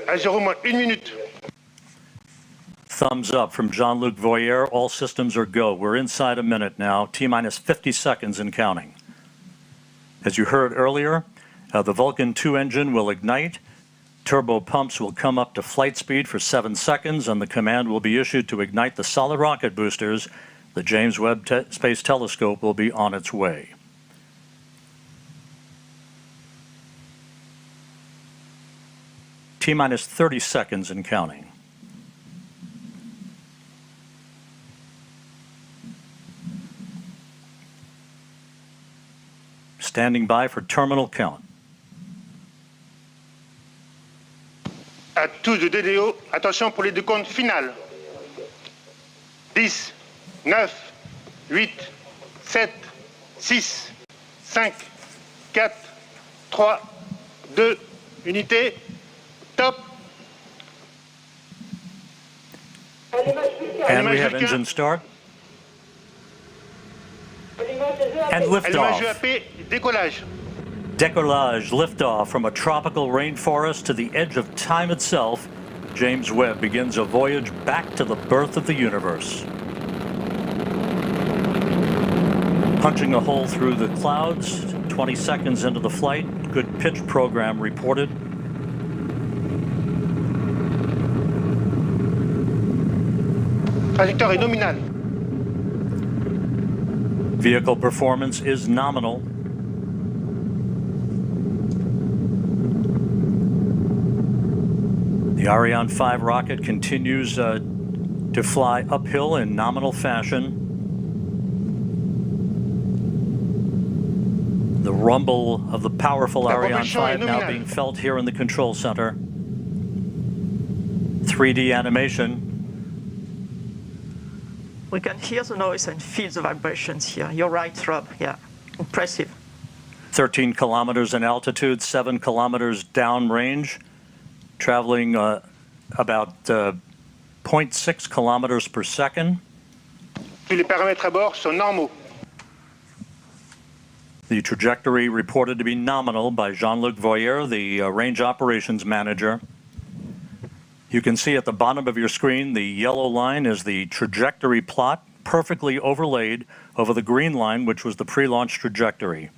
À 0-1 minute. Thumbs up from Jean-Luc Voyer. All systems are go. We're inside a minute now. T-minus 50 seconds and counting. As you heard earlier, the Vulcan 2 engine will ignite. Turbo pumps will come up to flight speed for 7 seconds, and the command will be issued to ignite the solid rocket boosters. The James Webb Space Telescope will be on its way. T-minus 30 seconds and counting. Standing by for terminal count. À tous de DDO, attention pour les décomptes finales. 10, 9, 8, 7, 6, 5, 4, 3, 2, unité, top. And we have engine start. And liftoff. Décollage. Décollage, liftoff from a tropical rainforest to the edge of time itself. James Webb begins a voyage back to the birth of the universe. Punching a hole through the clouds, 20 seconds into the flight. Good pitch program reported. Trajectoire est nominale. Vehicle performance is nominal. The Ariane 5 rocket continues to fly uphill in nominal fashion. The rumble of the powerful Ariane 5 now being felt here in the control center. 3D animation. We can hear the noise and feel the vibrations here. You're right, Rob. Yeah, impressive. 13 kilometers in altitude, 7 kilometers downrange. Traveling about 0.6 kilometers per second. Tous les paramètres à bord sont normaux. The trajectory reported to be nominal by Jean-Luc Voyer, the range operations manager. You can see at the bottom of your screen, the yellow line is the trajectory plot, perfectly overlaid over the green line, which was the pre-launch trajectory.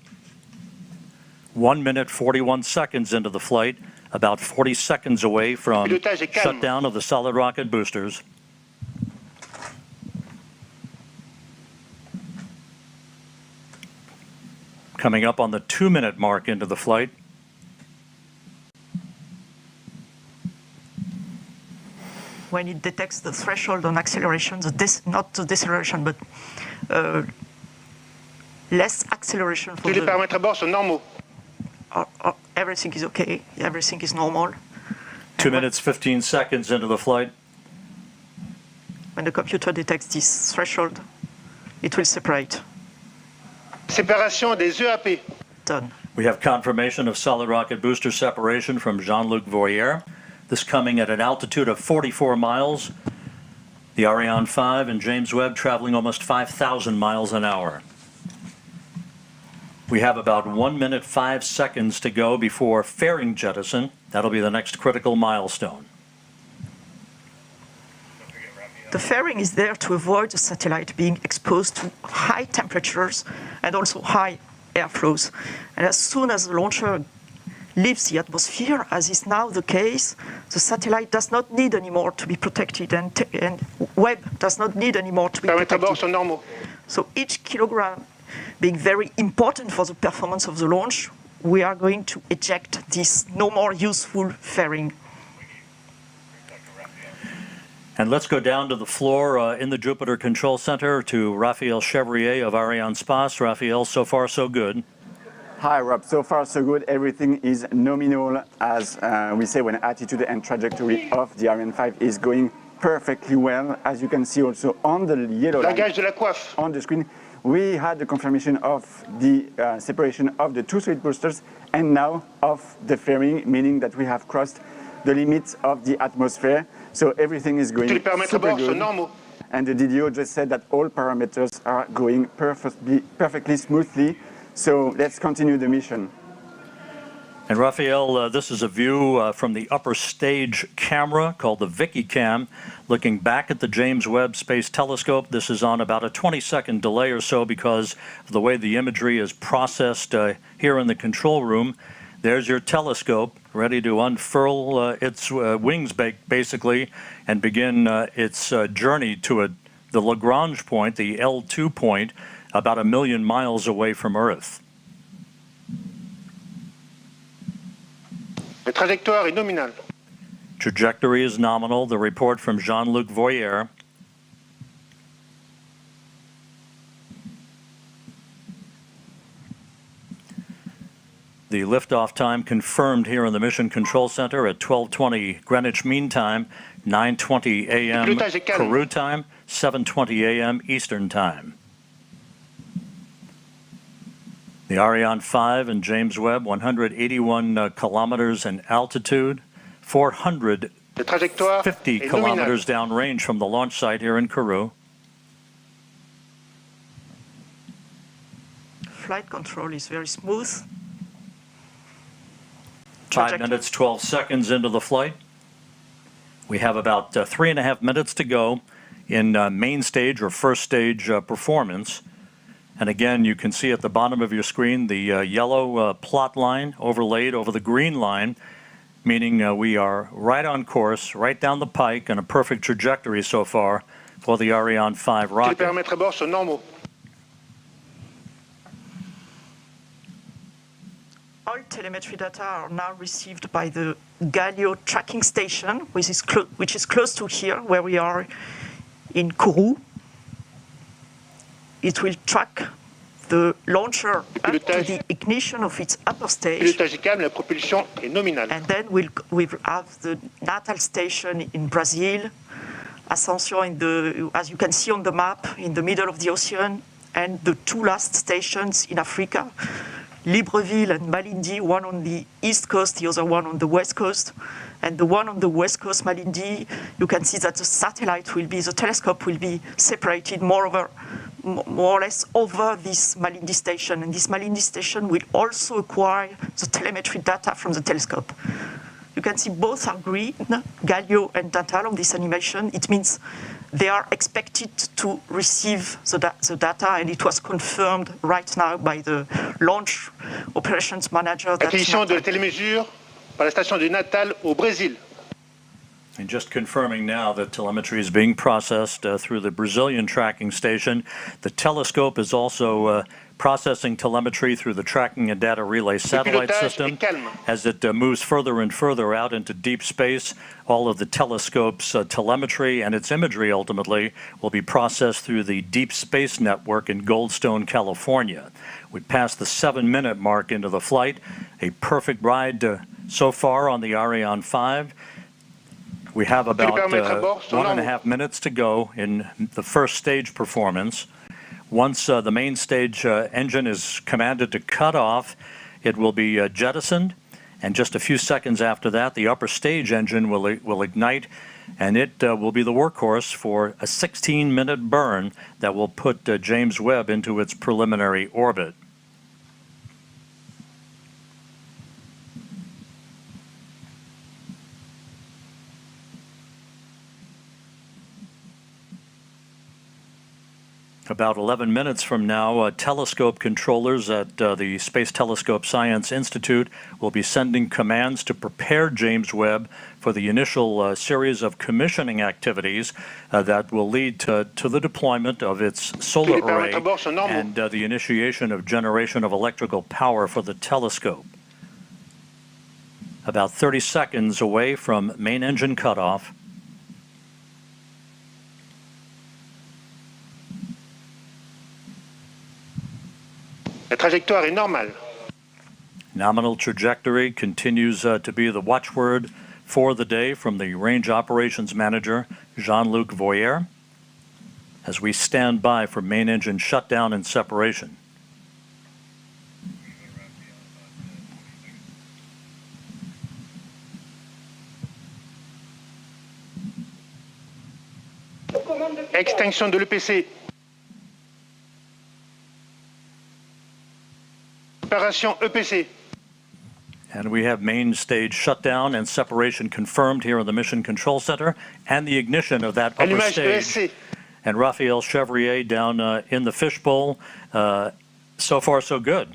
1 minute, 41 seconds into the flight, about 40 seconds away from shutdown of the solid rocket boosters. Coming up on the 2-minute mark into the flight. When it detects the threshold on acceleration, not the deceleration, but less acceleration for Tous les paramètres à bord sont normaux. Everything is okay, everything is normal. 2 minutes, 15 seconds into the flight. When the computer detects this threshold, it will separate. Séparation des EAP. Done. We have confirmation of solid rocket booster separation from Jean-Luc Voyer. This coming at an altitude of 44 miles. The Ariane 5 and James Webb traveling almost 5,000 miles an hour. We have about 1 minute, 5 seconds to go before fairing jettison. That'll be the next critical milestone. The fairing is there to avoid the satellite being exposed to high temperatures and also high airflows. And as soon as the launcher leaves the atmosphere, as is now the case, the satellite does not need anymore to be protected, and Webb does not need anymore to be protected. So each kilogram being very important for the performance of the launch, we are going to eject this no more useful fairing. And let's go down to the floor in the Jupiter Control Center to Raphael Chevrier of Arianespace. Raphael, so far so good. Hi, Rob. So far, so good. Everything is nominal, as we say, when attitude and trajectory of the Ariane 5 is going perfectly well. As you can see also on the yellow line on the screen, we had the confirmation of the separation of the two solid boosters and now of the fairing, meaning that we have crossed the limits of the atmosphere. So everything is going super good. And the DDO just said that all parameters are going perfectly smoothly. So let's continue the mission. And Raphael, this is a view from the upper stage camera called the Vicky Cam, looking back at the James Webb Space Telescope. This is on about a 20-second delay or so because of the way the imagery is processed here in the control room. There's your telescope ready to unfurl its wings basically and begin its journey to the Lagrange point, the L2 point, about 1 million miles away from Earth. La trajectoire est nominale. Trajectory is nominal. The report from Jean-Luc Voyer. The liftoff time confirmed here in the Mission Control Center at 12:20 Greenwich Mean Time, 9:20 a.m. Peru time, 7:20 a.m. Eastern Time. The Ariane 5 and James Webb, 181 kilometers in altitude, 450 kilometers downrange from the launch site here in Kourou. Flight control is very smooth. 5 minutes, 12 seconds into the flight. We have about 3.5 minutes to go in main stage or first stage performance. And again, you can see at the bottom of your screen the yellow plot line overlaid over the green line, meaning we are right on course, right down the pike, and a perfect trajectory so far for the Ariane 5 rocket. Les paramètres à bord sont normaux. All telemetry data are now received by the Galileo tracking station, which is close to here, where we are in Kourou. It will track the launcher up to the ignition of its upper stage. Pilotage est calme, la propulsion est nominale. And then we'll have the Natal station in Brazil, Ascension as you can see on the map, in the middle of the ocean, and the two last stations in Africa, Libreville and Malindi, one on the east coast, the other one on the west coast. And the one on the west coast, Malindi, you can see that the telescope will be separated more or less over this Malindi station. And this Malindi station will also acquire the telemetry data from the telescope. You can see both are green, Galileo and Natal on this animation. It means they are expected to receive the data, and it was confirmed right now by the launch operations manager. Acquisition de la télémesure par la station de Natal au Brésil. And just confirming now that telemetry is being processed through the Brazilian tracking station. The telescope is also processing telemetry through the tracking and data relay satellite system. As it moves further and further out into deep space, all of the telescope's telemetry and its imagery ultimately will be processed through the Deep Space Network in Goldstone, California. We passed the 7-minute mark into the flight. A perfect ride so far on the Ariane 5. We have about 1.5 minutes to go in the first stage performance. Once the main stage engine is commanded to cut off, it will be jettisoned, and just a few seconds after that, the upper stage engine will ignite, and it will be the workhorse for a 16-minute burn that will put James Webb into its preliminary orbit. About 11 minutes from now, telescope controllers at the Space Telescope Science Institute will be sending commands to prepare James Webb for the initial series of commissioning activities that will lead to the deployment of its solar array and the initiation of generation of electrical power for the telescope. About 30 seconds away from main engine cutoff. La trajectoire est normale. Nominal trajectory continues to be the watchword for the day from the Range Operations Manager, Jean-Luc Voyer, as we stand by for main engine shutdown and separation. Extinction de l'EPC. Préparation EPC. And we have main stage shutdown and separation confirmed here in the Mission Control Center, and the ignition of that upper Allumage stage. ESC. And Raphael Chevrier down in the fishbowl. So far, so good.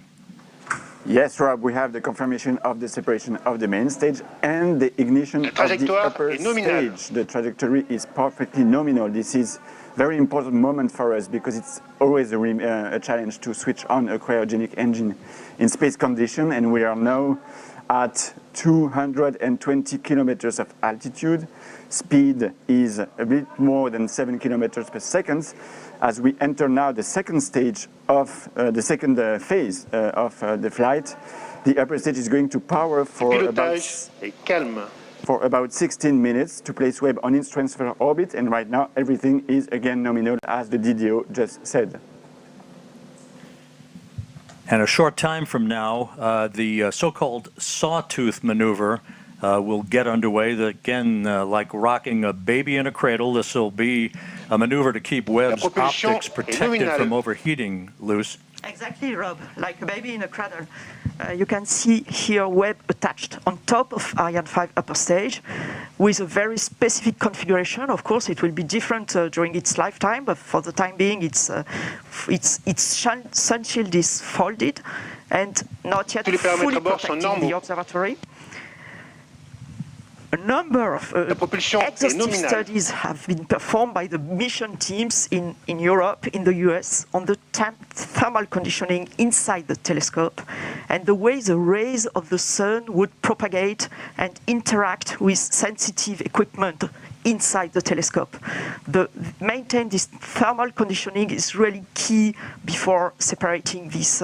Yes, Rob, we have the confirmation of the separation of the main stage and the ignition of the upper stage. The trajectory is perfectly nominal. This is a very important moment for us because it's always a challenge to switch on a cryogenic engine in space condition, and we are now at 220 kilometers of altitude. Speed is a bit more than 7 kilometers per second. As we enter now the second stage of the second phase of the flight, the upper stage is going to power for about 16 minutes to place Webb on its transfer orbit, and right now everything is again nominal, as the DDO just said. And a short time from now, the so-called sawtooth maneuver will get underway. Again, like rocking a baby in a cradle, this will be a maneuver to keep Webb's optics protected from overheating, Luce. Exactly, Rob, like a baby in a cradle. You can see here Webb attached on top of Ariane 5 upper stage with a very specific configuration. Of course, it will be different during its lifetime, but for the time being, its sun shield is folded and not yet fully protecting the observatory. A number of exhaustive studies have been performed by the mission teams in Europe, in the US, on the thermal conditioning inside the telescope and the way the rays of the sun would propagate and interact with sensitive equipment inside the telescope. Maintain this thermal conditioning is really key before separating this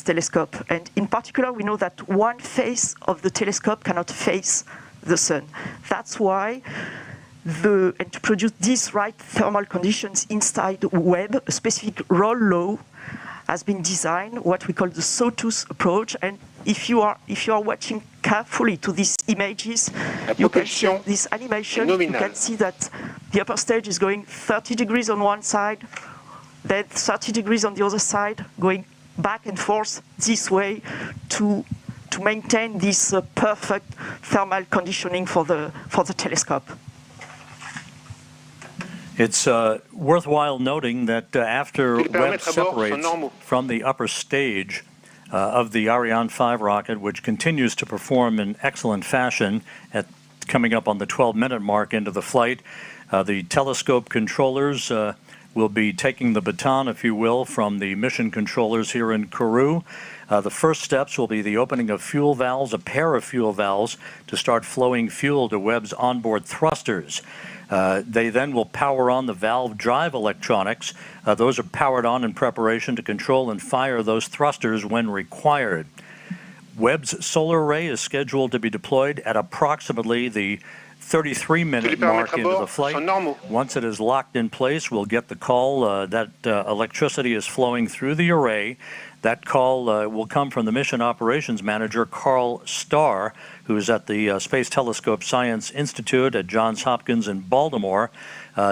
telescope. And in particular, we know that one face of the telescope cannot face the sun. That's why and to produce these right thermal conditions inside Webb, a specific roll law has been designed, what we call the sawtooth approach. And if you are watching carefully to these images, you can see this animation. You can see that the upper stage is going 30 degrees on one side, then 30 degrees on the other side, going back and forth this way to maintain this perfect thermal conditioning for the telescope. It's worthwhile noting that after Webb separates from the upper stage of the Ariane 5 rocket, which continues to perform in excellent fashion coming up on the 12-minute mark into the flight, the telescope controllers will be taking the baton, if you will, from the mission controllers here in Kourou. The first steps will be the opening of fuel valves, a pair of fuel valves, to start flowing fuel to Webb's onboard thrusters. They then will power on the valve drive electronics. Those are powered on in preparation to control and fire those thrusters when required. Webb's solar array is scheduled to be deployed at approximately the 33-minute mark into the flight. Once it is locked in place, we'll get the call that electricity is flowing through the array. That call will come from the Mission Operations Manager, Carl Starr, who is at the Space Telescope Science Institute at Johns Hopkins in Baltimore.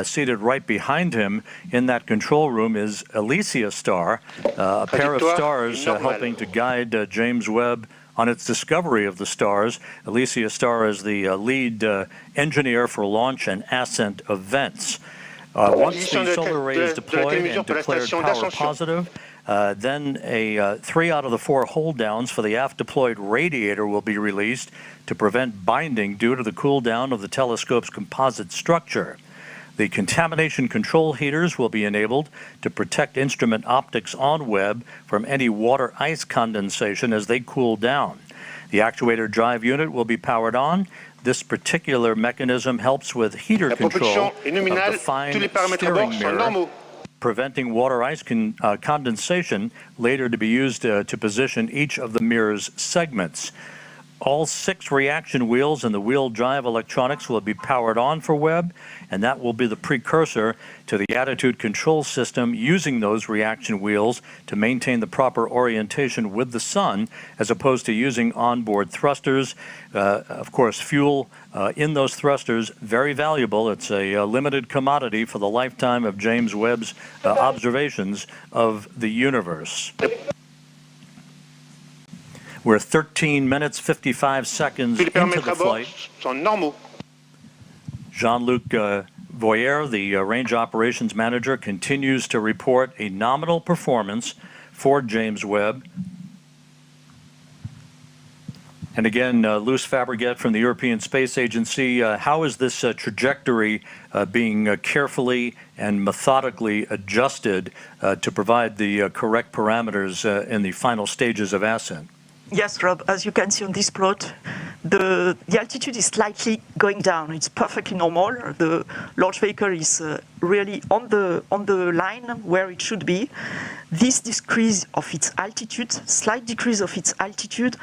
Seated right behind him in that control room is Alicia Starr, a pair of stars helping to guide James Webb on its discovery of the stars. Alicia Starr is the lead engineer for launch and ascent events. Once the solar array is deployed and declared power positive, then 3 out of the 4 hold downs for the aft deployed radiator will be released to prevent binding due to the cool down of the telescope's composite structure. The contamination control heaters will be enabled to protect instrument optics on Webb from any water ice condensation as they cool down. The actuator drive unit will be powered on. This particular mechanism helps with heater control of the fine steering mirror, preventing water ice condensation, later to be used to position each of the mirror's segments. All 6 reaction wheels and the wheel drive electronics will be powered on for Webb, and that will be the precursor to the attitude control system using those reaction wheels to maintain the proper orientation with the sun, as opposed to using onboard thrusters. Of course, fuel in those thrusters, very valuable. It's a limited commodity for the lifetime of James Webb's observations of the universe. We're 13 minutes, 55 seconds Puis les into paramètres the à bord flight. sont normaux. Jean-Luc Voyer, the Range Operations Manager, continues to report a nominal performance for James Webb. And again, Luce Fabriguet from the European Space Agency, how is this trajectory being carefully and methodically adjusted to provide the correct parameters in the final stages of ascent? Yes, Rob, as you can see on this plot, the altitude is slightly going down. It's perfectly normal. The launch vehicle is really on the line where it should be. This decrease of its altitude, slight decrease of its altitude,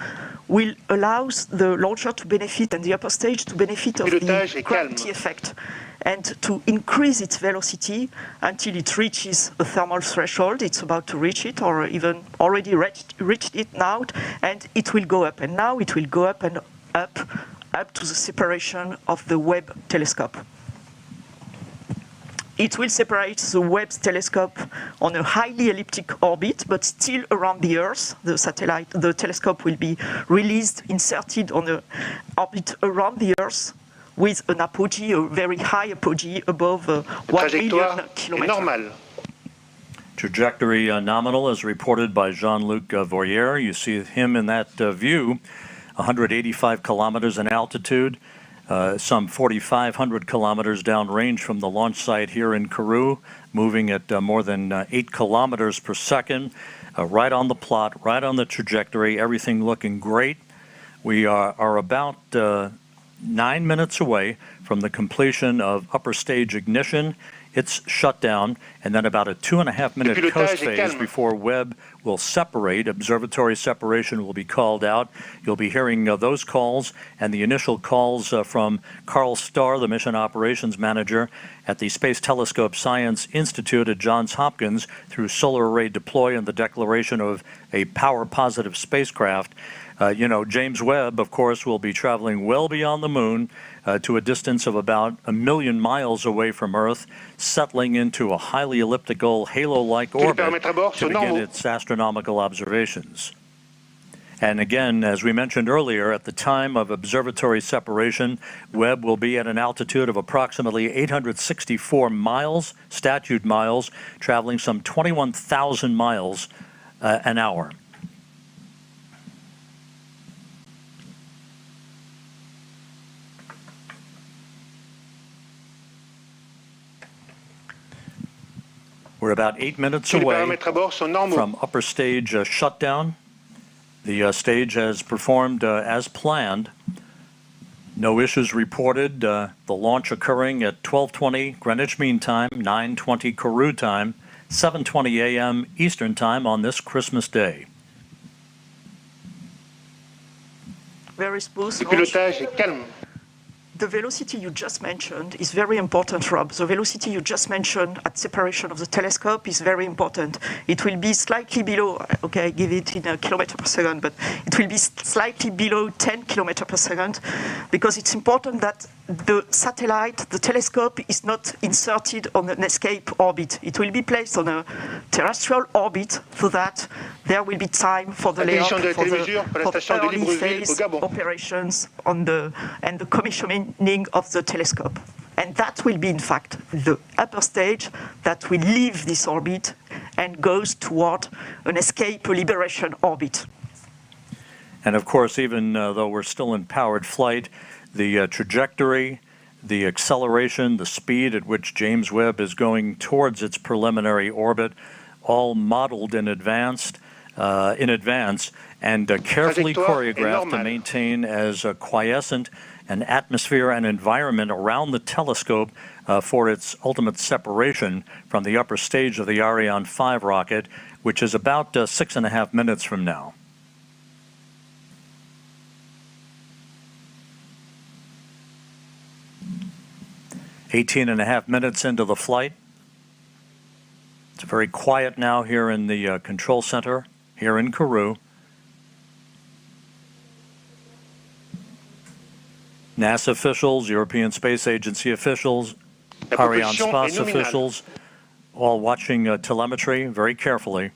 will allow the launcher to benefit and the upper stage to benefit of the gravity effect and to increase its velocity until it reaches a thermal threshold. It's about to reach it, or even already reached it now, and it will go up. And now it will go up and up to the separation of the Webb telescope. It will separate the Webb telescope on a highly elliptic orbit, but still around the Earth. The telescope will be released, inserted on an orbit around the Earth, with an apogee, a very high apogee above 1 million kilometers. Trajectory nominal as reported by Jean-Luc Voyer. You see him in that view, 185 kilometers in altitude, some 4,500 kilometers downrange from the launch site here in Kourou, moving at more than 8 kilometers per second, right on the plot, right on the trajectory, everything looking great. We are about 9 minutes away from the completion of upper stage ignition. It's shut down, and then about a 2.5 minute coast phase before Webb will separate. Observatory separation will be called out. You'll be hearing those calls and the initial calls from Carl Starr, the Mission Operations Manager at the Space Telescope Science Institute at Johns Hopkins, through solar array deploy and the declaration of a power-positive spacecraft. James Webb, of course, will be traveling well beyond the moon to a distance of about 1 million miles away from Earth, settling into a highly elliptical, halo-like orbit to begin its astronomical observations. And again, as we mentioned earlier, at the time of observatory separation, Webb will be at an altitude of approximately 864 miles, statute miles, traveling some 21,000 miles an hour. We're about 8 minutes away from upper stage shutdown. The stage has performed as planned. No issues reported. The launch occurring at 12:20 Greenwich Mean Time, 9:20 Kourou time, 7:20 a.m. Eastern Time on this Christmas Day. Very smooth launch. The velocity you just mentioned is very important, Rob. The velocity you just mentioned at separation of the telescope is very important. It will be slightly below, okay, I give it in a kilometer per second, but it will be slightly below 10 kilometers per second, because it's important that the satellite, the telescope, is not inserted on an escape orbit. It will be placed on a terrestrial orbit so that there will be time for the layup, for the early phase operations and the commissioning of the telescope. And that will be, in fact, the upper stage that will leave this orbit and goes toward an escape liberation orbit. And of course, even though we're still in powered flight, the trajectory, the acceleration, the speed at which James Webb is going towards its preliminary orbit, all modeled in advance and carefully choreographed to maintain as quiescent an atmosphere and environment around the telescope for its ultimate separation from the upper stage of the Ariane 5 rocket, which is about 6.5 minutes from now. 18.5 minutes into the flight. It's very quiet now here in the control center here in Kourou. NASA officials, European Space Agency officials, Arianespace officials, all watching telemetry very carefully.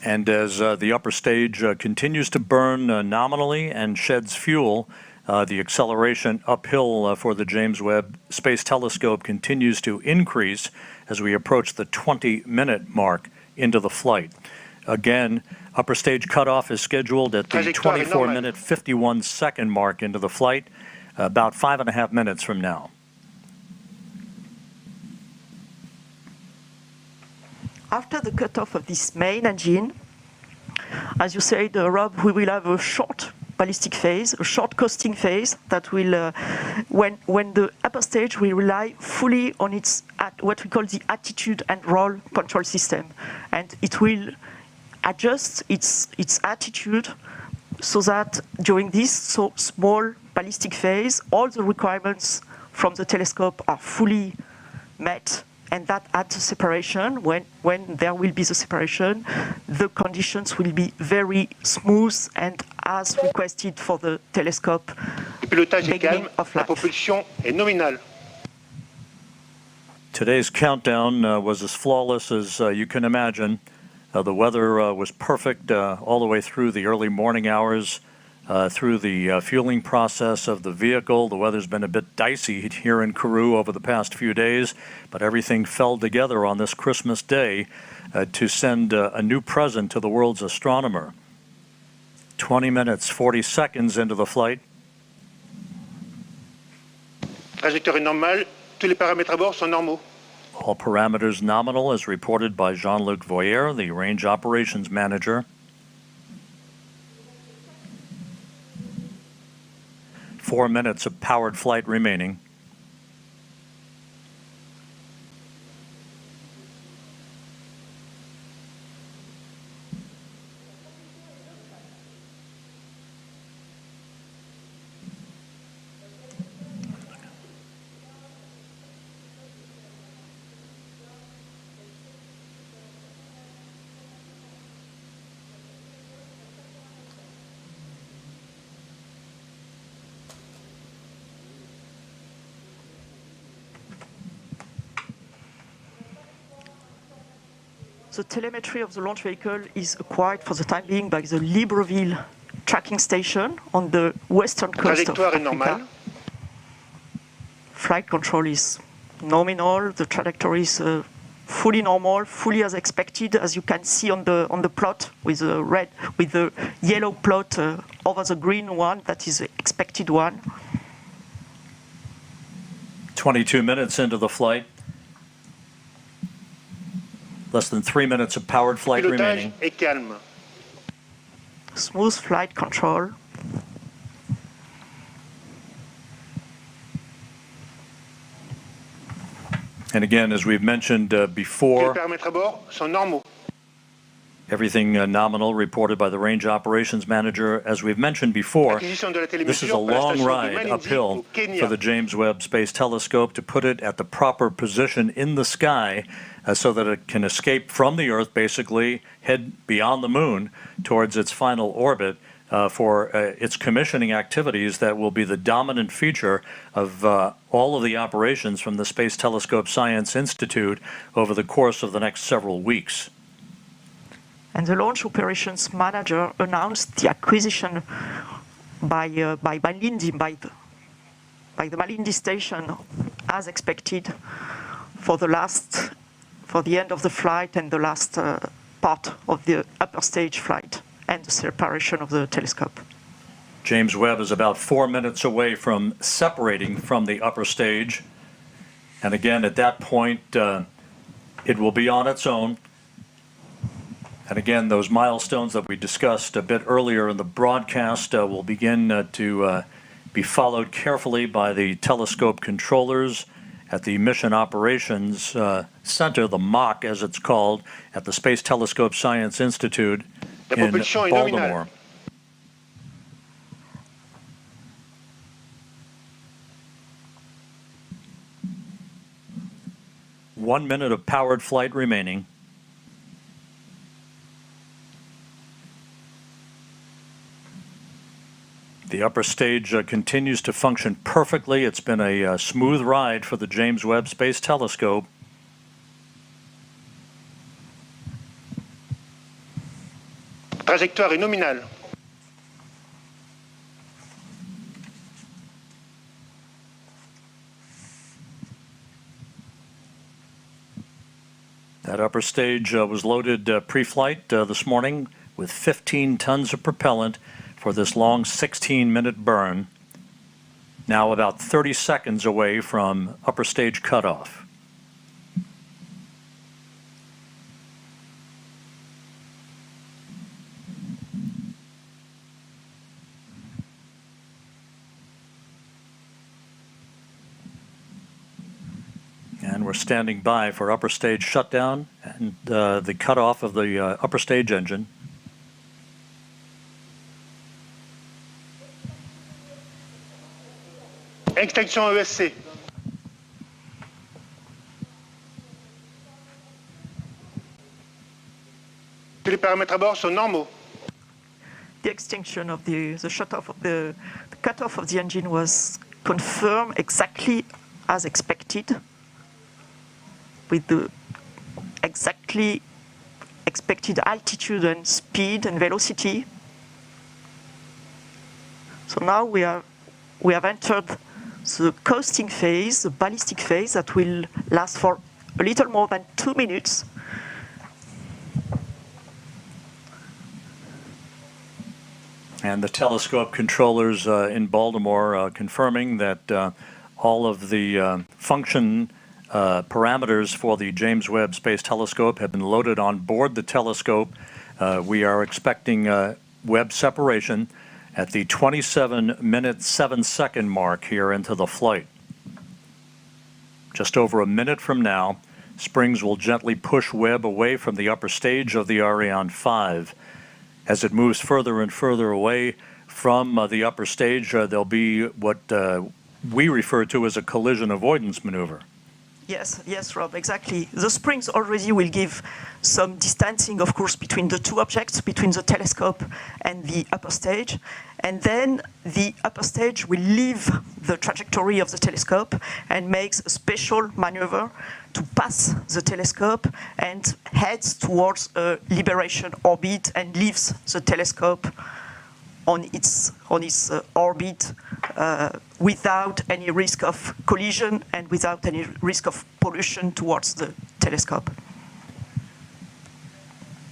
And as the upper stage continues to burn nominally and sheds fuel, the acceleration uphill for the James Webb Space Telescope continues to increase as we approach the 20-minute mark into the flight. Again, upper stage cutoff is scheduled at the 24-minute, 51-second mark into the flight, about 5.5 minutes from now. After the cutoff of this main engine, as you said, Rob, we will have a short ballistic phase, a short coasting phase that will, when the upper stage will rely fully on its what we call the attitude and roll control system, and it will adjust its attitude so that during this small ballistic phase, all the requirements from the telescope are fully met. And that at the separation, when there will be the separation, the conditions will be very smooth and as requested for the telescope. Le pilotage est calme, la propulsion est nominale. Today's countdown was as flawless as you can imagine. The weather was perfect all the way through the early morning hours, through the fueling process of the vehicle. The weather's been a bit dicey here in Kourou over the past few days, but everything fell together on this Christmas day to send a new present to the world's astronomer. 20 minutes, 40 seconds into the flight. Trajectoire est normale, tous les paramètres à bord sont normaux. All parameters nominal as reported by Jean-Luc Voyer, the range operations manager. 4 minutes of powered flight remaining. The telemetry of the launch vehicle is acquired for the time being by the Libreville tracking station on the western coast of Africa. Flight control is nominal. The trajectory is fully normal, fully as expected, as you can see on the plot with the yellow plot over the green one. That is the expected one. 22 minutes into the flight. Less than 3 minutes of powered flight remaining. Pilotage est calme. Smooth flight control. And again, as we've mentioned before, Les paramètres à bord sont normaux. everything nominal reported by the range operations manager. As we've mentioned before, this is a long ride uphill for the James Webb Space Telescope to put it at the proper position in the sky so that it can escape from the Earth, basically head beyond the moon towards its final orbit for its commissioning activities that will be the dominant feature of all of the operations from the Space Telescope Science Institute over the course of the next several weeks. And the launch operations manager announced the acquisition by the Malindi station, as expected, for the end of the flight and the last part of the upper stage flight and the separation of the telescope. James Webb is about 4 minutes away from separating from the upper stage. And again, at that point, it will be on its own. And again, those milestones that we discussed a bit earlier in the broadcast will begin to be followed carefully by the telescope controllers at the Mission Operations Center, the MOC as it's called, at the Space Telescope Science Institute in Baltimore. One minute of powered flight remaining. The upper stage continues to function perfectly. It's been a smooth ride for the James Webb Space Telescope. trajectoire est nominale. That upper stage was loaded pre-flight this morning with 15 tons of propellant for this long 16-minute burn. Now about 30 seconds away from upper stage cutoff. And we're standing by for upper stage shutdown and the cutoff of the upper stage engine. Extinction ESC. Tous les paramètres à bord sont normaux. The extinction of the shut-off of the cutoff of the engine was confirmed exactly as expected, with the exactly expected altitude and speed and velocity. So now we have entered the coasting phase, the ballistic phase, that will last for a little more than 2 minutes. And the telescope controllers in Baltimore confirming that all of the function parameters for the James Webb Space Telescope have been loaded on board the telescope. We are expecting Webb separation at the 27-minute 7-second mark here into the flight. Just over a minute from now, springs will gently push Webb away from the upper stage of the Ariane 5. As it moves further and further away from the upper stage, there'll be what we refer to as a collision avoidance maneuver. Yes, Rob, exactly. The springs already will give some distancing, of course, between the two objects, between the telescope and the upper stage. And then the upper stage will leave the trajectory of the telescope and makes a special maneuver to pass the telescope and heads towards a liberation orbit and leaves the telescope on its orbit without any risk of collision and without any risk of pollution towards the telescope.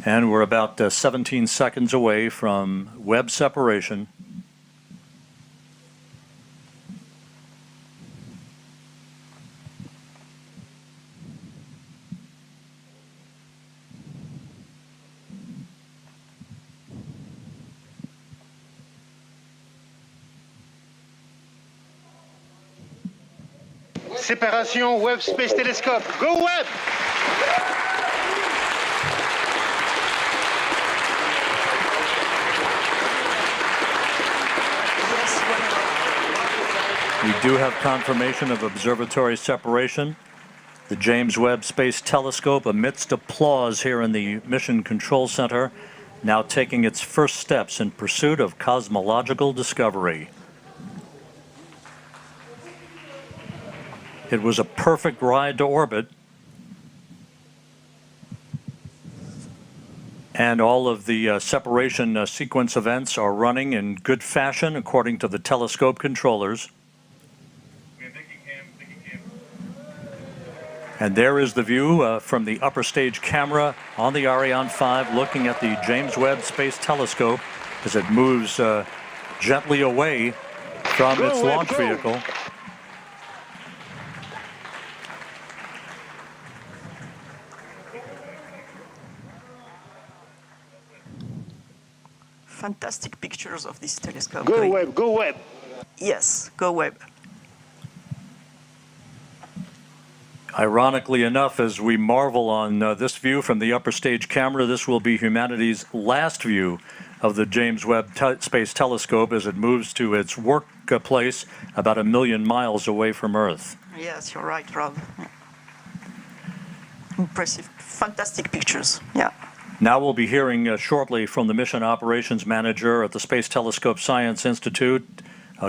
And we're about 17 seconds away from Webb separation. Séparation Webb Space Telescope. Go Webb! We do have confirmation of observatory separation. The James Webb Space Telescope, amidst applause here in the Mission Control Center, now taking its first steps in pursuit of cosmological discovery. It was a perfect ride to orbit, and all of the separation sequence events are running in good fashion according to the telescope controllers. And there is the view from the upper stage camera on the Ariane 5 looking at the James Webb Space Telescope as it moves gently away from its launch vehicle. Fantastic pictures of this telescope. Go Webb, go Webb. Yes, go Webb. Ironically enough, as we marvel on this view from the upper stage camera, this will be humanity's last view of the James Webb Space Telescope as it moves to its workplace about 1 million miles away from Earth. Yes, you're right, Rob. Impressive, fantastic pictures, yeah. Now we'll be hearing shortly from the Mission Operations Manager at the Space Telescope Science Institute,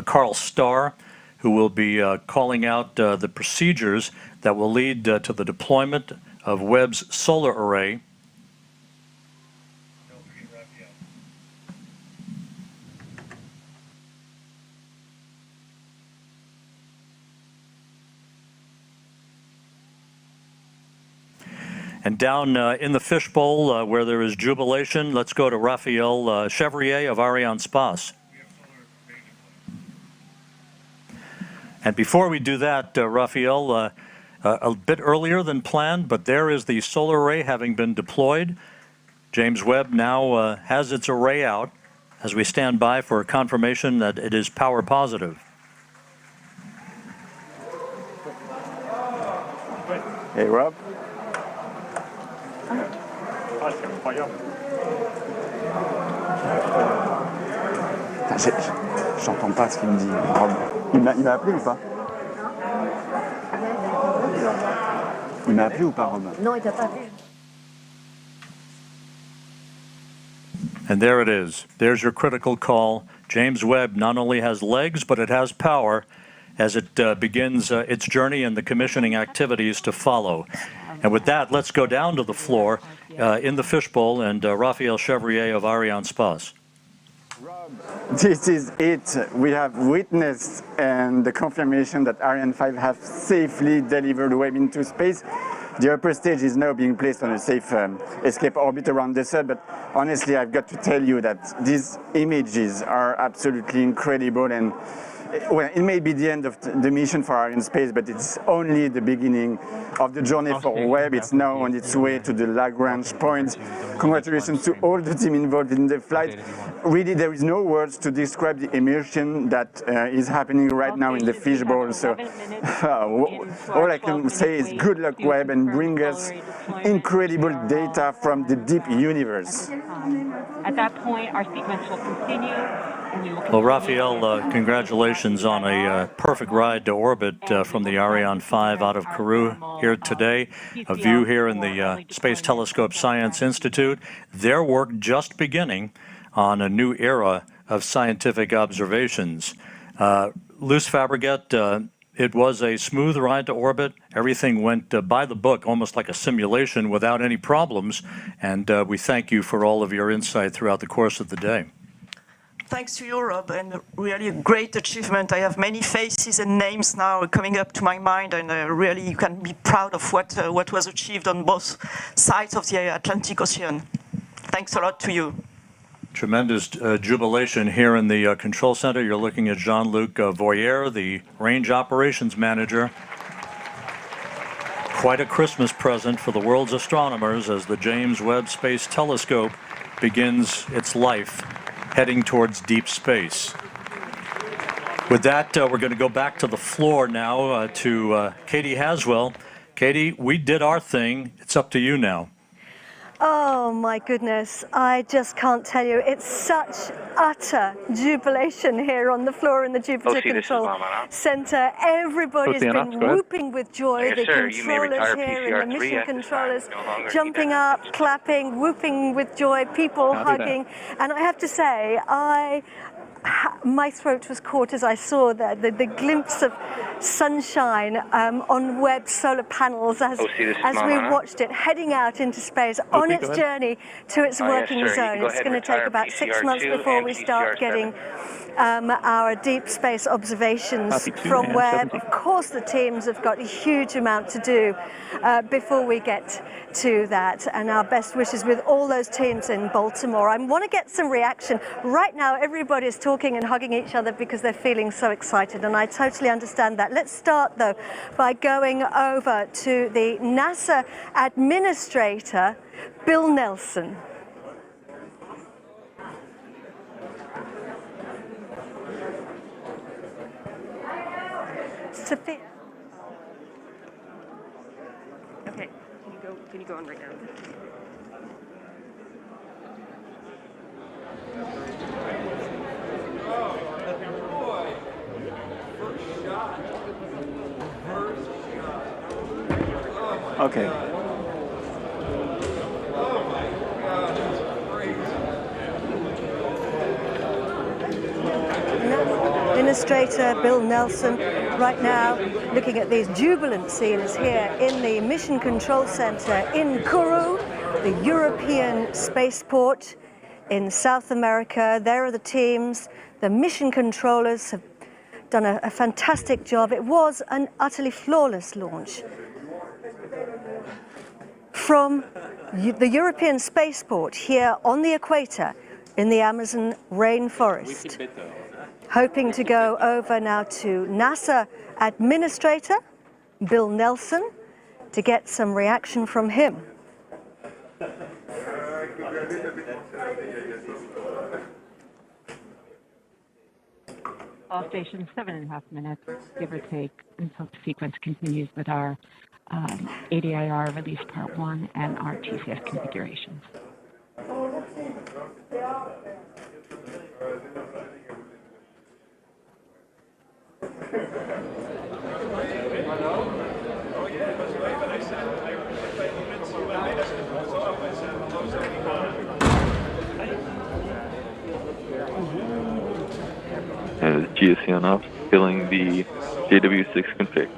Carl Starr, who will be calling out the procedures that will lead to the deployment of Webb's solar array. And down in the fishbowl where there is jubilation, let's go to Raphael Chevrier of Arianespace. And before we do that, Raphael, a bit earlier than planned, but there is the solar array having been deployed. James Webb now has its array out as we stand by for confirmation that it is power positive. Hey, Rob. J'entends pas ce qu'il me dit, Rob. Il m'a appelé ou pas? Il m'a appelé ou pas, Rob? Non, il t'a pas appelé. And there it is. There's your critical call. James Webb not only has legs, but it has power as it begins its journey and the commissioning activities to follow. And with that, let's go down to the floor in the fishbowl and Raphael Chevrier of Arianespace. This is it. We have witnessed and the confirmation that Ariane 5 have safely delivered Webb into space. The upper stage is now being placed on a safe escape orbit around the Sun, but honestly, I've got to tell you that these images are absolutely incredible, and well, it may be the end of the mission for Arianespace, but it's only the beginning of the journey for Webb. It's now on its way to the Lagrange point. Congratulations to all the team involved in the flight. Really, there is no words to describe the immersion that is happening right now in the fishbowl. So all I can say is good luck, Webb, and bring us incredible data from the deep universe. At that point, our sequence will continue. Well, Raphael, congratulations on a perfect ride to orbit from the Ariane 5 out of Kourou here today. A view here in the Space Telescope Science Institute. Their work just beginning on a new era of scientific observations. Luce Fabregat, it was a smooth ride to orbit. Everything went by the book, almost like a simulation without any problems. And we thank you for all of your insight throughout the course of the day. Thanks to you, Rob, and really a great achievement. I have many faces and names now coming up to my mind, and really you can be proud of what was achieved on both sides of the Atlantic Ocean. Thanks a lot to you. Tremendous jubilation here in the control center. You're looking at Jean-Luc Voyer, the range operations manager. Quite a Christmas present for the world's astronomers as the James Webb Space Telescope begins its life heading towards deep space. With that, we're going to go back to the floor now to Katie Haswell. Katie, we did our thing. It's up to you now. Oh my goodness, I just can't tell you. It's such utter jubilation here on the floor in the Jupiter Control Center. Everybody's been whooping with joy. The controllers here and the mission controllers jumping up, clapping, whooping with joy, people hugging. And I have to say, my throat was caught as I saw the glimpse of sunshine on Webb solar panels as we watched it heading out into space on its journey to its working zone. It's going to take about 6 months before we start getting our deep space observations from Webb. Of course, the teams have got a huge amount to do before we get to that, and our best wishes with all those teams in Baltimore. I want to get some reaction. Right now, everybody is talking and hugging each other because they're feeling so excited, and I totally understand that. Let's start, though, by going over to the NASA administrator, Bill Nelson. Sophia. Okay, can you go on right now? Okay. Administrator Bill Nelson right now looking at these jubilant scenes here in the Mission Control Center in Kourou, the European spaceport in South America. There are the teams. The mission controllers have done a fantastic job. It was an utterly flawless launch. from the European spaceport here on the equator in the Amazon rainforest. Hoping to go over now to NASA Administrator Bill Nelson to get some reaction from him. All stations, 7.5 minutes, give or take, until the sequence continues with our ADIR release part 1 and our TCS configurations. GSC on off, filling the JW6 config.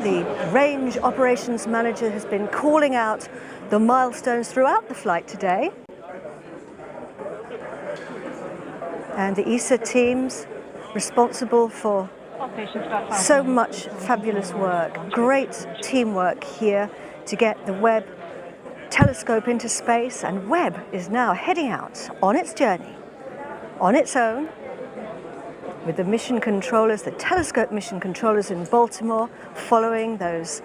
The range operations manager has been calling out the milestones throughout the flight today. And the ESA teams responsible for so much fabulous work, great teamwork here to get the Webb telescope into space, and Webb is now heading out on its journey on its own with the mission controllers, the telescope mission controllers in Baltimore, following those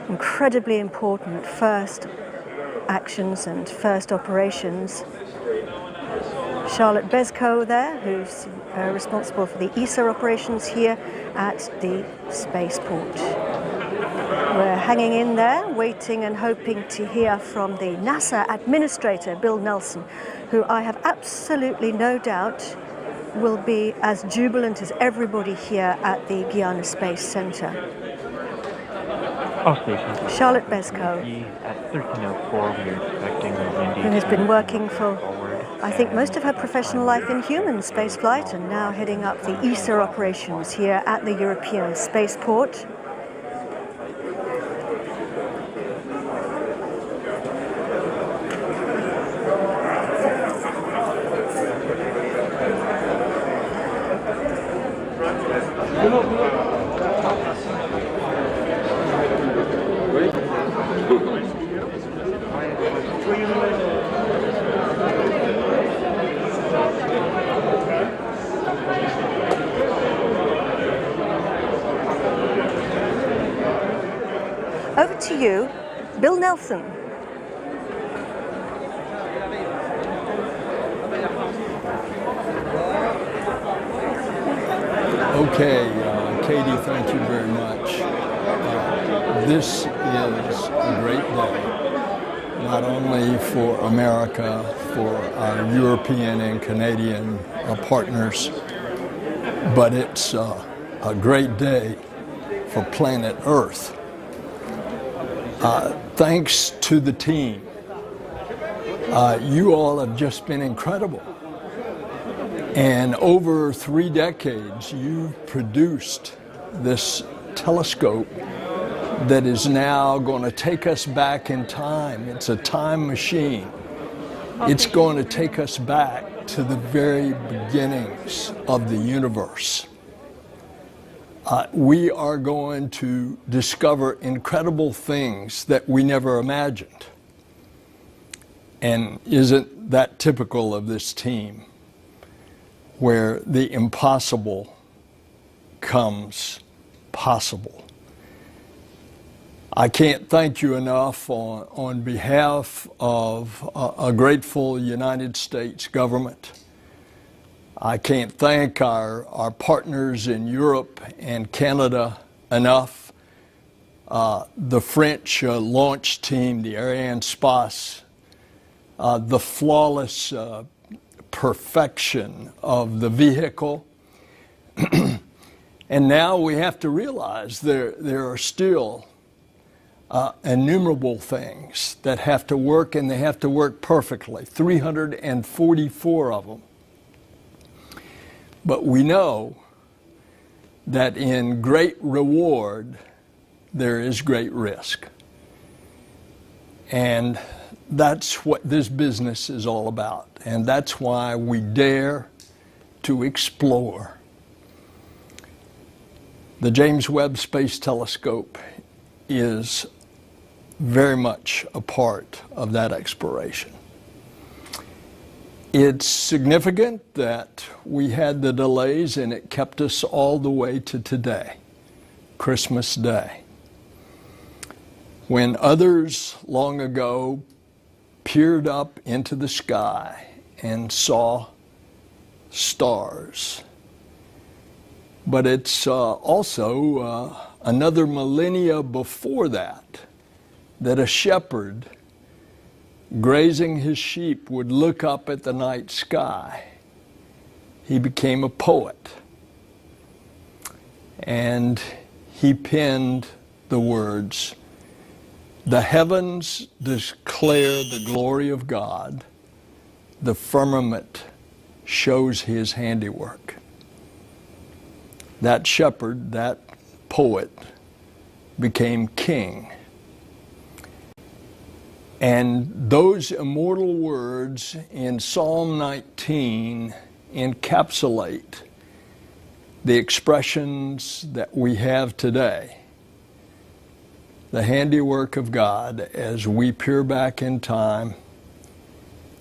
incredibly important first actions and first operations. Charlotte Bezko there, who's responsible for the ESA operations here at the spaceport. We're hanging in there, waiting and hoping to hear from the NASA Administrator, Bill Nelson, who I have absolutely no doubt will be as jubilant as everybody here at the Guiana Space Center. All stations. Charlotte Bezko, at 13:04, we are expecting Wendy, who has been working for, I think, most of her professional life in human spaceflight, and now heading up the ESA operations here at the European Spaceport. Over to you, Bill Nelson. Okay, Katie, thank you very much. This is a great day, not only for America, for our European and Canadian partners, but it's a great day for planet Earth. Thanks to the team. You all have just been incredible. And over 3 decades, you've produced this telescope that is now going to take us back in time. It's a time machine. It's going to take us back to the very beginnings of the universe. We are going to discover incredible things that we never imagined. And isn't that typical of this team, where the impossible comes possible? I can't thank you enough on behalf of a grateful United States government. I can't thank our partners in Europe and Canada enough. The French launch team, the Ariane Space, the flawless perfection of the vehicle. And now we have to realize there are still innumerable things that have to work, and they have to work perfectly, 344 of them. But we know that in great reward, there is great risk. And that's what this business is all about. And that's why we dare to explore. The James Webb Space Telescope is very much a part of that exploration. It's significant that we had the delays, and it kept us all the way to today, Christmas Day. When others long ago peered up into the sky and saw stars. But it's also another millennia before that a shepherd grazing his sheep would look up at the night sky. He became a poet, and he penned the words, "The heavens declare the glory of God, the firmament shows his handiwork." That shepherd, that poet, became king. And those immortal words in Psalm 19 encapsulate the expressions that we have today. The handiwork of God as we peer back in time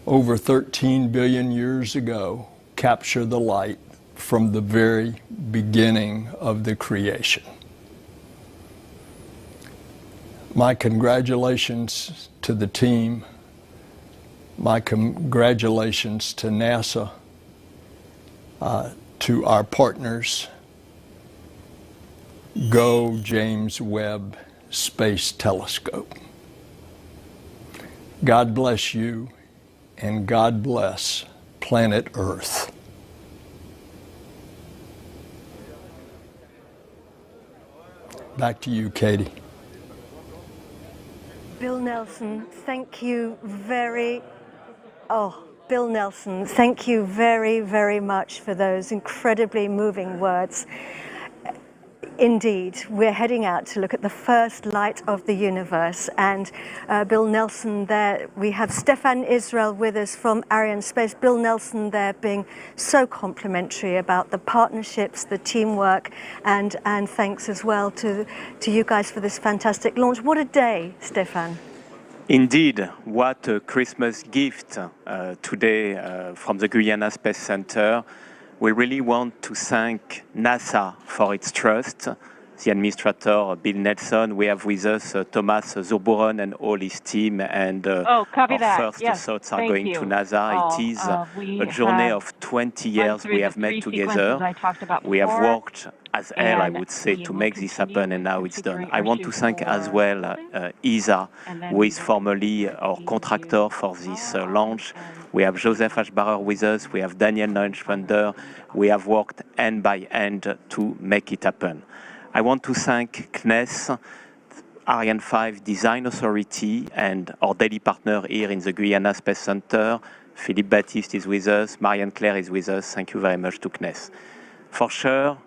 over 13 billion years ago, capture the light from the very beginning of the creation. My congratulations to the team. My congratulations to NASA, to our partners. Go James Webb Space Telescope. God bless you, and God bless planet Earth. Back to you, Katie. Bill Nelson, thank you Bill Nelson, thank you very, very much for those incredibly moving words. Indeed, we're heading out to look at the first light of the universe, and Bill Nelson there, we have Stefan Israel with us from Ariane Space. Bill Nelson there being so complimentary about the partnerships, the teamwork, and thanks as well to you guys for this fantastic launch. What a day, Stefan. Indeed, what a Christmas gift today from the Guyana Space Center. We really want to thank NASA for its trust, the administrator, Bill Nelson. We have with us Thomas Zurbuchen and all his team, and our first thoughts are going to NASA. It is a journey of 20 years we have made together. We have worked as hell, I would say, to make this happen, and now it's done. I want to thank as well ESA, who is formerly our contractor for this launch. We have Joseph Ashbarer with us, we have Daniel Neuenschwander. We have worked hand by hand to make it happen. I want to thank CNES, Ariane 5 Design Authority, and our daily partner here in the Guyana Space Center. Philippe Baptiste is with us, Marianne Claire is with us. Thank you very much to CNES. For sure,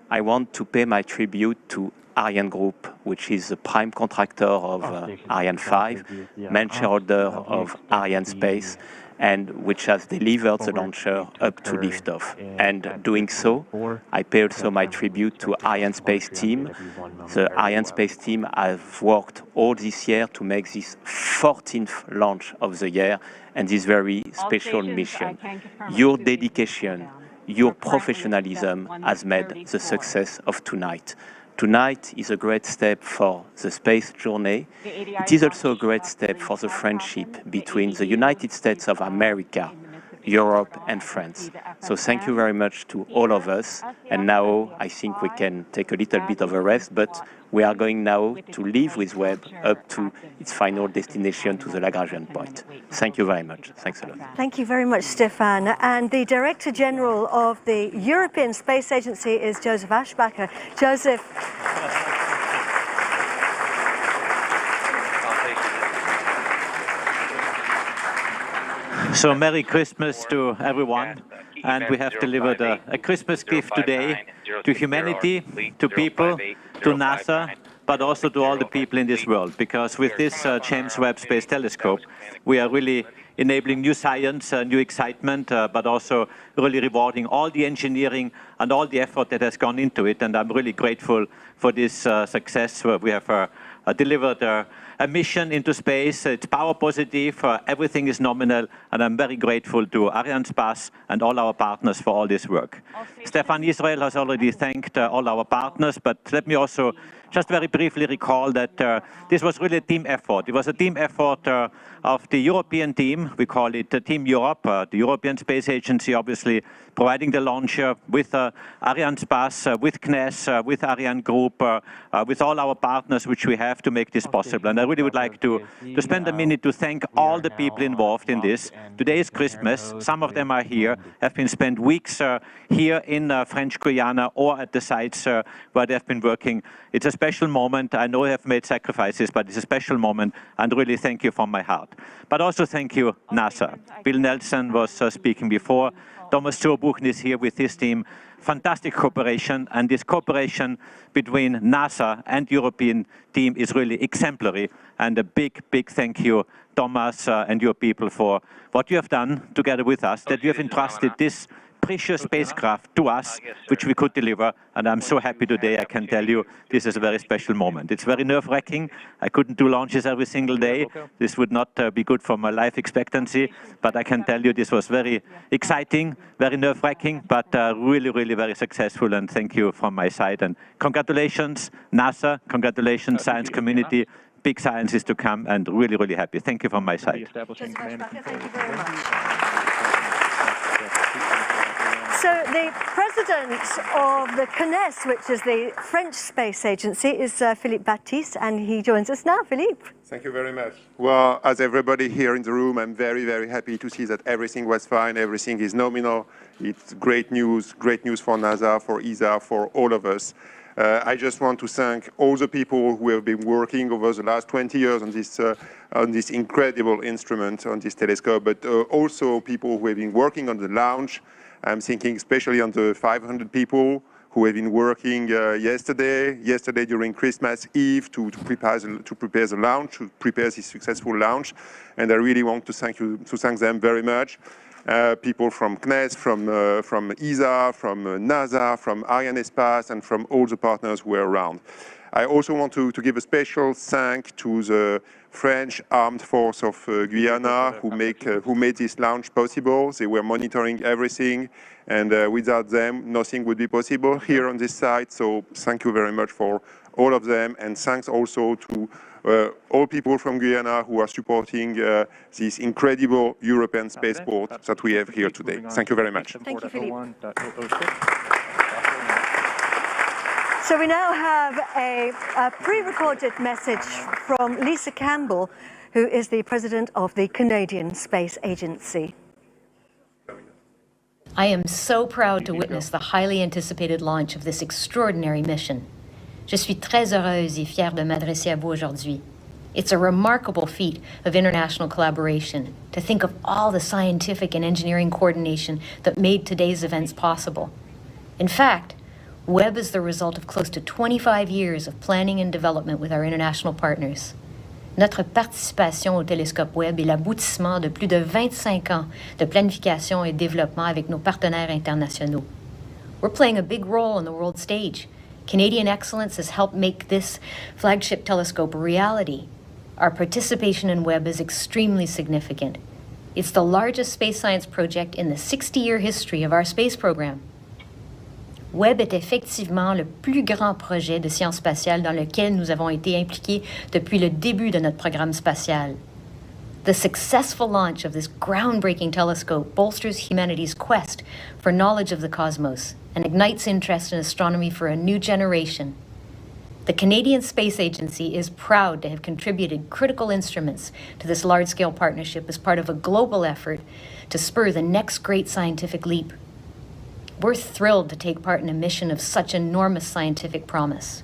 I want to pay my tribute to Ariane Group, which is the prime contractor of Ariane 5, main shareholder of Ariane Space, and which has delivered the launcher up to liftoff. And doing so, I pay also my tribute to Ariane Space team. The Ariane Space team have worked all this year to make this 14th launch of the year and this very special mission. Your dedication, your professionalism has made the success of tonight. Tonight is a great step for the space journey. It is also a great step for the friendship between the United States of America, Europe and France. So thank you very much to all of us. And now I think we can take a little bit of a rest, but we are going now to leave with Webb up to its final destination, to the Lagrangian point. Thank you very much. Thanks a lot. Thank you very much, Stéphane. And the Director General of the European Space Agency is Joseph Aschbacher. Joseph. So Merry Christmas to everyone, and we have delivered a Christmas gift today to humanity, to people, to NASA, but also to all the people in this world, because with this James Webb Space Telescope, we are really enabling new science, new excitement, but also really rewarding all the engineering and all the effort that has gone into it, and I'm really grateful for this success. We have delivered a mission into space. It's power positive, everything is nominal, and I'm very grateful to Arianespace and all our partners for all this work. Stéphane Israel has already thanked all our partners, but let me also just very briefly recall that this was really a team effort. It was a team effort of the European team. We call it Team Europe, the European Space Agency, obviously providing the launcher with Arianespace, with CNES, with Ariane Group, with all our partners which we have to make this possible. And I really would like to spend a minute to thank all the people involved in this. Today is Christmas. Some of them are here, have been spent weeks here in French Guiana or at the sites where they have been working. It's a special moment. I know you have made sacrifices, but it's a special moment, and really thank you from my heart. But also thank you, NASA. Bill Nelson was speaking before. Thomas Zurbuchen is here with his team. Fantastic cooperation, and this cooperation between NASA and European team is really exemplary. And a big, big thank you, Thomas, and your people for what you have done together with us, that you have entrusted this precious spacecraft to us, which we could deliver. And I'm so happy today, I can tell you, this is a very special moment. It's very nerve-wracking. I couldn't do launches every single day. This would not be good for my life expectancy, but I can tell you this was very exciting, very nerve-wracking, but really, really very successful. And thank you from my side. And congratulations, NASA. Congratulations, science community. Big science is to come, and really, really happy. Thank you from my side. Thank you very much. So the president of the CNES, which is the French space agency, is Philippe Baptiste, and he joins us now. Philippe. Thank you very much. Well, as everybody here in the room, I'm very, very happy to see that everything was fine, everything is nominal. It's great news for NASA, for ESA, for all of us. I just want to thank all the people who have been working over the last 20 years on this incredible instrument, on this telescope, but also people who have been working on the launch. I'm thinking especially on the 500 people who have been working yesterday during Christmas Eve to prepare the launch, to prepare this successful launch. And I really want to thank them very much. People from CNES, from ESA, from NASA, from Arianespace, and from all the partners who were around. I also want to give a special thank to the French Armed Force of Guyana who made this launch possible. They were monitoring everything, and without them, nothing would be possible here on this site. So thank you very much for all of them, and thanks also to all people from Guyana who are supporting this incredible European spaceport that we have here today. Thank you very much. Thank you, Philippe. So we now have a pre-recorded message from Lisa Campbell, who is the president of the Canadian Space Agency. I am so proud to witness the highly anticipated launch of this extraordinary mission. Je suis très heureuse et fière de m'adresser à vous aujourd'hui. It's a remarkable feat of international collaboration to think of all the scientific and engineering coordination that made today's events possible. In fact, Webb is the result of close to 25 years of planning and development with our international partners. Notre participation au télescope Webb est l'aboutissement de plus de 25 ans de planification et développement avec nos partenaires internationaux. We're playing a big role on the world stage. Canadian excellence has helped make this flagship telescope a reality. Our participation in Webb is extremely significant. It's the largest space science project in the 60-year history of our space program. Webb est effectivement le plus grand projet de science spatiale dans lequel nous avons été impliqués depuis le début de notre programme spatial. The successful launch of this groundbreaking telescope bolsters humanity's quest for knowledge of the cosmos and ignites interest in astronomy for a new generation. The Canadian Space Agency is proud to have contributed critical instruments to this large-scale partnership as part of a global effort to spur the next great scientific leap. We're thrilled to take part in a mission of such enormous scientific promise.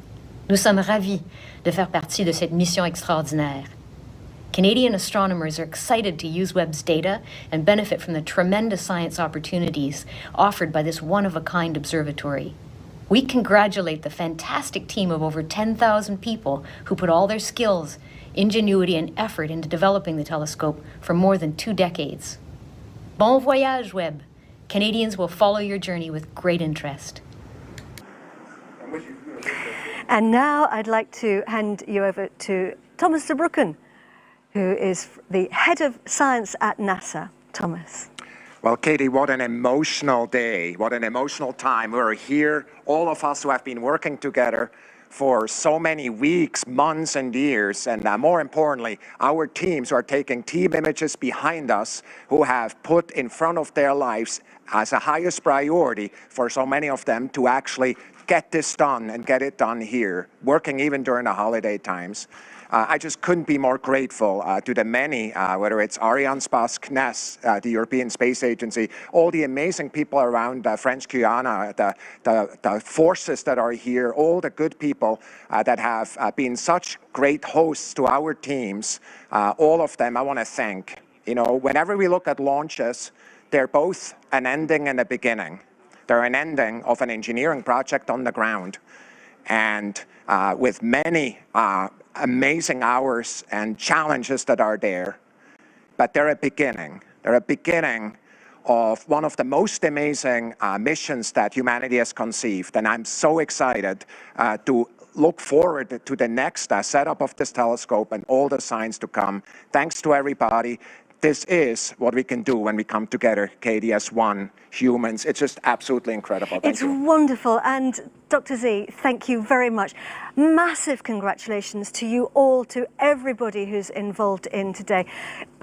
Nous sommes ravis de faire partie de cette mission extraordinaire. Canadian astronomers are excited to use Webb's data and benefit from the tremendous science opportunities offered by this one-of-a-kind observatory. We congratulate the fantastic team of over 10,000 people who put all their skills, ingenuity, and effort into developing the telescope for more than 2 decades. Bon voyage, Webb. Canadians will follow your journey with great interest. And now I'd like to hand you over to Thomas de Brucken, who is the head of science at NASA. Thomas. Well, Katie, what an emotional day, what an emotional time. We're here, all of us who have been working together for so many weeks, months, and years, and more importantly, our teams who are taking team images behind us, who have put in front of their lives as a highest priority for so many of them to actually get this done and get it done here, working even during the holiday times. I just couldn't be more grateful to the many, whether it's Ariane, CNES, the European Space Agency, all the amazing people around French Guiana, the forces that are here, all the good people that have been such great hosts to our teams. All of them I want to thank. You know, whenever we look at launches, they're both an ending and a beginning. They're an ending of an engineering project on the ground. And with many amazing hours and challenges that are there, but they're a beginning. They're a beginning of one of the most amazing missions that humanity has conceived. And I'm so excited to look forward to the next setup of this telescope and all the science to come. Thanks to everybody. This is what we can do when we come together, Katie, as one, humans. It's just absolutely incredible. Thank you. Wonderful. And Dr. Z, thank you very much. Massive congratulations to you all, to everybody who's involved in today.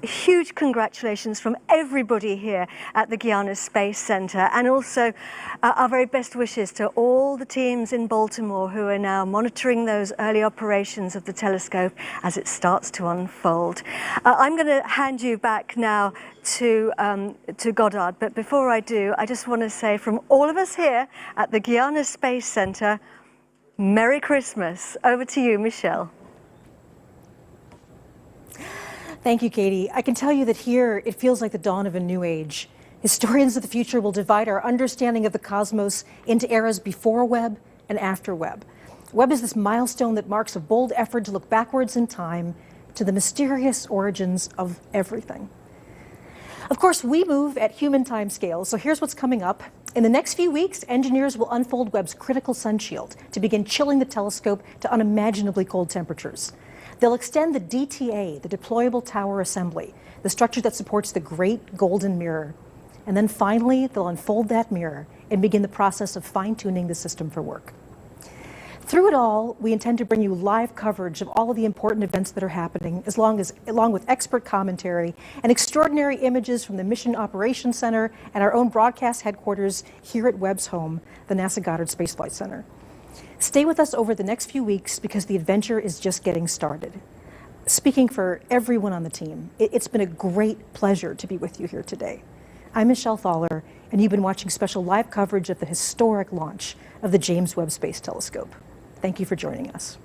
Huge congratulations from everybody here at the Guiana Space Center, and also our very best wishes to all the teams in Baltimore who are now monitoring those early operations of the telescope as it starts to unfold. I'm going to hand you back now to Goddard, but before I do, I just want to say from all of us here at the Guiana Space Center, Merry Christmas. Over to you, Michelle. Thank you, Katie. I can tell you that here it feels like the dawn of a new age. Historians of the future will divide our understanding of the cosmos into eras before Webb and after Webb. Webb is this milestone that marks a bold effort to look backwards in time to the mysterious origins of everything. Of course, we move at human time scales, so here's what's coming up. In the next few weeks, engineers will unfold Webb's critical sun shield to begin chilling the telescope to unimaginably cold temperatures. They'll extend the DTA, the Deployable Tower Assembly, the structure that supports the Great Golden Mirror. And then finally, they'll unfold that mirror and begin the process of fine-tuning the system for work. Through it all, we intend to bring you live coverage of all of the important events that are happening, along with expert commentary and extraordinary images from the Mission Operations Center and our own broadcast headquarters here at Webb's home, the NASA Goddard Space Flight Center. Stay with us over the next few weeks because the adventure is just getting started. Speaking for everyone on the team, it's been a great pleasure to be with you here today. I'm Michelle Thaller, and you've been watching special live coverage of the historic launch of the James Webb Space Telescope. Thank you for joining us.